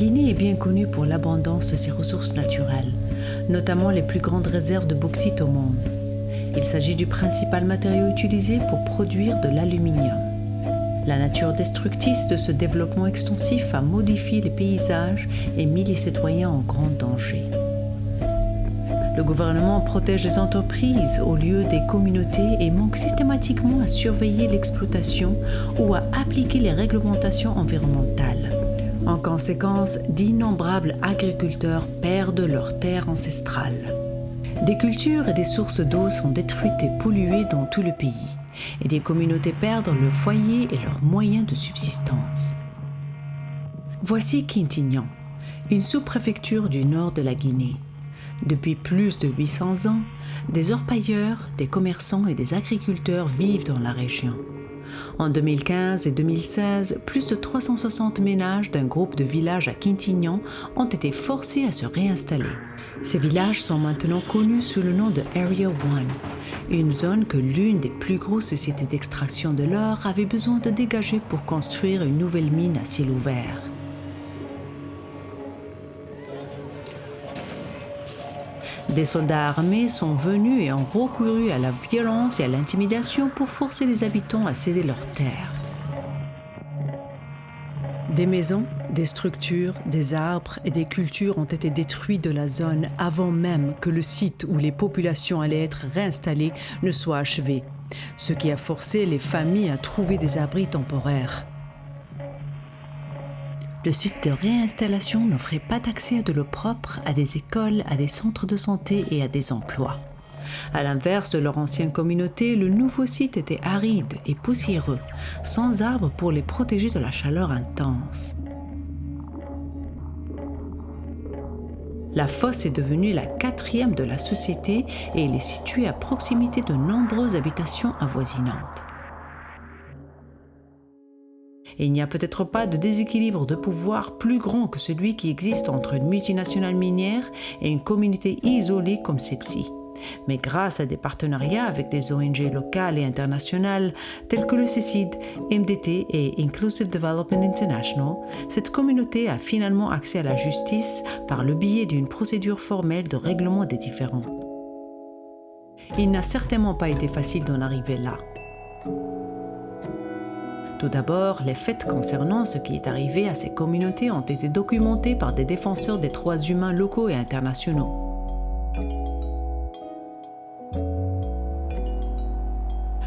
Guinée est bien connue pour l'abondance de ses ressources naturelles, notamment les plus grandes réserves de bauxite au monde. Il s'agit du principal matériau utilisé pour produire de l'aluminium. La nature destructrice de ce développement extensif a modifié les paysages et mis les citoyens en grand danger. Le gouvernement protège les entreprises au lieu des communautés et manque systématiquement à surveiller l'exploitation ou à appliquer les réglementations environnementales. En conséquence, d'innombrables agriculteurs perdent leurs terres ancestrales. Des cultures et des sources d'eau sont détruites et polluées dans tout le pays, et des communautés perdent leur foyer et leurs moyens de subsistance. Voici Quintignan, une sous-préfecture du nord de la Guinée. Depuis plus de 800 ans, des orpailleurs, des commerçants et des agriculteurs vivent dans la région. En 2015 et 2016, plus de 360 ménages d'un groupe de villages à Quintignan ont été forcés à se réinstaller. Ces villages sont maintenant connus sous le nom de Area 1, une zone que l'une des plus grosses sociétés d'extraction de l'or avait besoin de dégager pour construire une nouvelle mine à ciel ouvert. Des soldats armés sont venus et ont recouru à la violence et à l'intimidation pour forcer les habitants à céder leurs terres. Des maisons, des structures, des arbres et des cultures ont été détruits de la zone avant même que le site où les populations allaient être réinstallées ne soit achevé, ce qui a forcé les familles à trouver des abris temporaires. Le site de réinstallation n'offrait pas d'accès à de l'eau propre, à des écoles, à des centres de santé et à des emplois. À l'inverse de leur ancienne communauté, le nouveau site était aride et poussiéreux, sans arbres pour les protéger de la chaleur intense. La fosse est devenue la 4e de la société et elle est située à proximité de nombreuses habitations avoisinantes. Et il n'y a peut-être pas de déséquilibre de pouvoir plus grand que celui qui existe entre une multinationale minière et une communauté isolée comme celle-ci. Mais grâce à des partenariats avec des ONG locales et internationales telles que le CECID, MDT et Inclusive Development International, cette communauté a finalement accès à la justice par le biais d'une procédure formelle de règlement des différends. Il n'a certainement pas été facile d'en arriver là. Tout d'abord, les faits concernant ce qui est arrivé à ces communautés ont été documentés par des défenseurs des droits humains locaux et internationaux.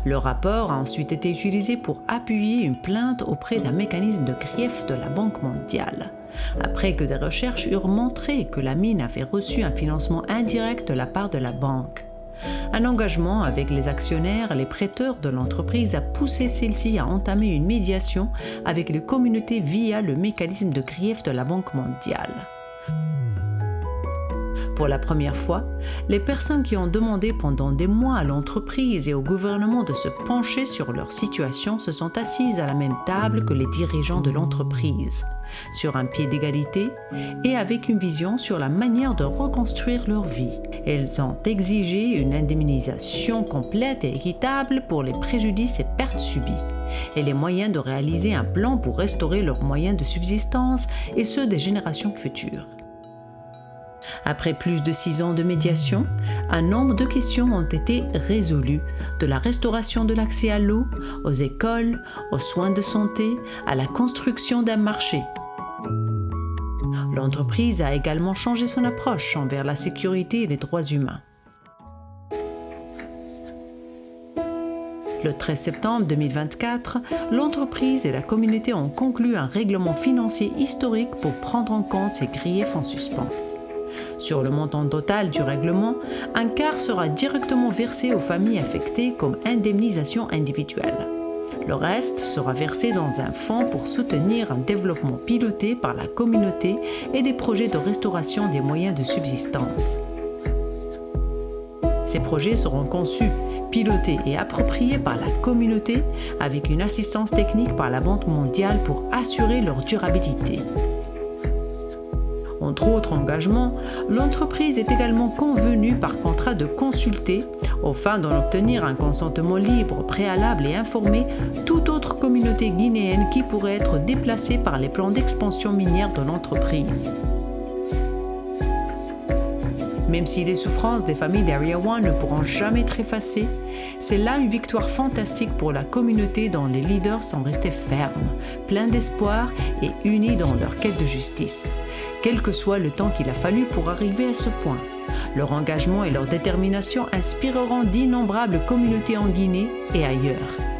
Le rapport a ensuite été utilisé pour appuyer une plainte auprès d'un mécanisme de grief de la Banque mondiale, après que des recherches eurent montré que la mine avait reçu un financement indirect de la part de la banque. Un engagement avec les actionnaires, les prêteurs de l'entreprise a poussé celle-ci à entamer une médiation avec les communautés via le mécanisme de grief de la Banque mondiale. Pour la première fois, les personnes qui ont demandé pendant des mois à l'entreprise et au gouvernement de se pencher sur leur situation se sont assises à la même table que les dirigeants de l'entreprise, sur un pied d'égalité et avec une vision sur la manière de reconstruire leur vie. Elles ont exigé une indemnisation complète et équitable pour les préjudices et pertes subies, et les moyens de réaliser un plan pour restaurer leurs moyens de subsistance et ceux des générations futures. Après plus de 6 ans de médiation, un nombre de questions ont été résolues, de la restauration de l'accès à l'eau, aux écoles, aux soins de santé, à la construction d'un marché. L'entreprise a également changé son approche envers la sécurité et les droits humains. Le 13 septembre 2024, l'entreprise et la communauté ont conclu un règlement financier historique pour prendre en compte ces griefs en suspens. Sur le montant total du règlement, un quart sera directement versé aux familles affectées comme indemnisation individuelle. Le reste sera versé dans un fonds pour soutenir un développement piloté par la communauté et des projets de restauration des moyens de subsistance. Ces projets seront conçus, pilotés et appropriés par la communauté avec une assistance technique par la Banque mondiale pour assurer leur durabilité. Entre autres engagements, l'entreprise est également convenue par contrat de consulter, Aux fins d'en obtenir un consentement libre, préalable et informé, toute autre communauté guinéenne qui pourrait être déplacée par les plans d'expansion minière de l'entreprise. Même si les souffrances des familles d'Area 1 ne pourront jamais être effacées, c'est là une victoire fantastique pour la communauté dont les leaders sont restés fermes, pleins d'espoir et unis dans leur quête de justice, quel que soit le temps qu'il a fallu pour arriver à ce point. Leur engagement et leur détermination inspireront d'innombrables communautés en Guinée et ailleurs.